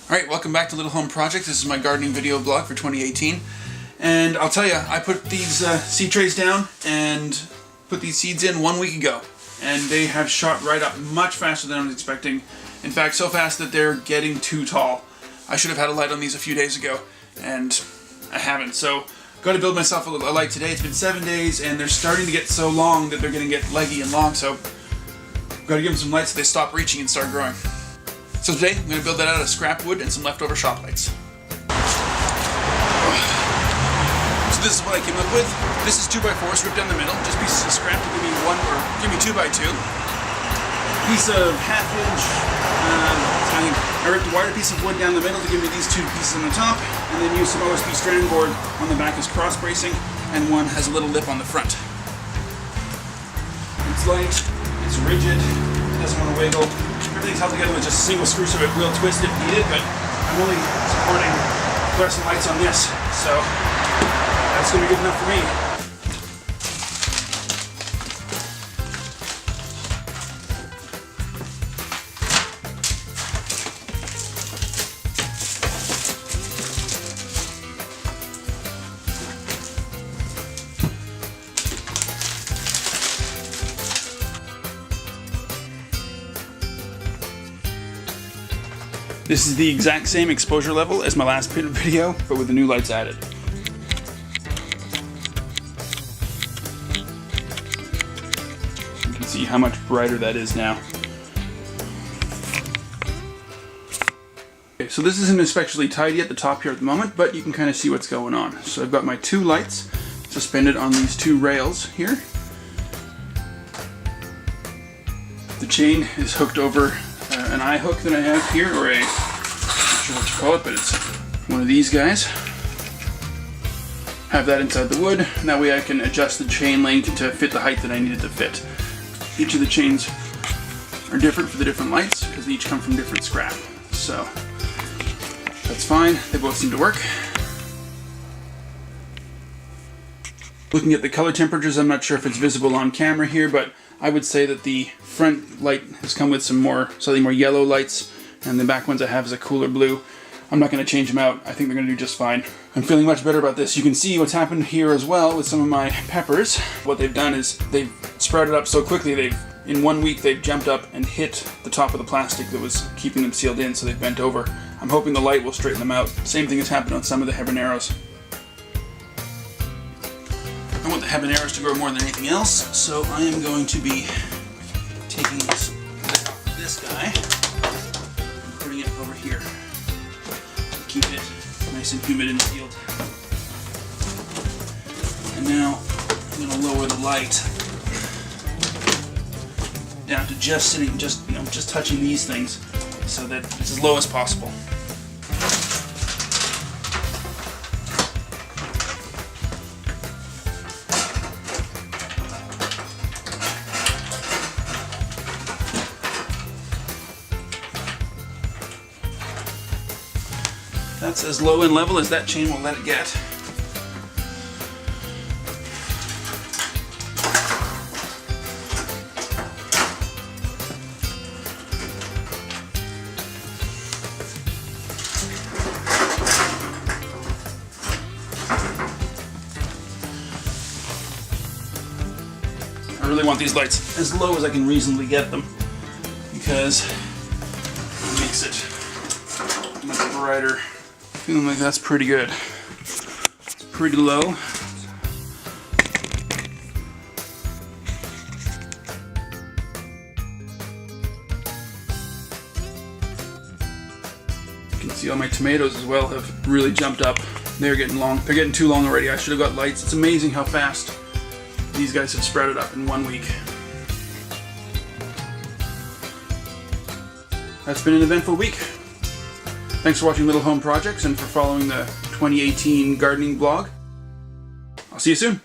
Alright, welcome back to Little Home Projects. This is my gardening video blog for 2018. And I'll tell you, I put these seed trays down and put these seeds in 1 week ago. And they have shot right up much faster than I was expecting. In fact, so fast that they're getting too tall. I should have had a light on these a few days ago, and I haven't. So, got to build myself a light today. It's been 7 days, and they're starting to get so long that they're going to get leggy and long. So, got to give them some light so they stop reaching and start growing. So today, I'm going to build that out of scrap wood and some leftover shop lights. So this is what I came up with. This is 2x4s ripped down the middle, just pieces of scrap to give me 2x2. Piece of 1/2 inch, I ripped a wider piece of wood down the middle to give me these two pieces on the top, and then used some OSB strand board on the back as cross bracing, and one has a little lip on the front. It's light, it's rigid, it doesn't want to wiggle. Everything's held together with just a single screw, so it will twist if needed, but I'm only supporting fluorescent lights on this, so that's going to be good enough for me. This is the exact same exposure level as my last video, but with the new lights added. You can see how much brighter that is now. Okay, so this isn't especially tidy at the top here at the moment, but you can kind of see what's going on. So I've got my two lights suspended on these two rails here. The chain is hooked over an eye hook that I have here, or I'm not sure what you call it, but it's one of these guys. Have that inside the wood, and that way I can adjust the chain length to fit the height that I need it to fit. Each of the chains are different for the different lights because they each come from different scrap. So that's fine, they both seem to work. Looking at the color temperatures, I'm not sure if it's visible on camera here, but I would say that the front light has come with slightly more yellow lights, and the back ones I have is a cooler blue. I'm not going to change them out. I think they're going to do just fine. I'm feeling much better about this. You can see what's happened here as well with some of my peppers. What they've done is they've sprouted up so quickly, in 1 week they've jumped up and hit the top of the plastic that was keeping them sealed in, so they've bent over. I'm hoping the light will straighten them out. Same thing has happened on some of the habaneros. I want the habaneros to grow more than anything else, so I am going to be taking this guy and putting it over here to keep it nice and humid in the field. And now I'm going to lower the light down to just sitting, just touching these things, so that it's as low as possible. That's as low in level as that chain will let it get. I really want these lights as low as I can reasonably get them, because it makes it much brighter. Feeling like that's pretty good. It's pretty low. You can see all my tomatoes as well have really jumped up. They're getting long. They're getting too long already. I should have got lights. It's amazing how fast these guys have sprouted up in 1 week. That's been an eventful week. Thanks for watching Little Home Projects and for following the 2018 gardening blog. I'll see you soon.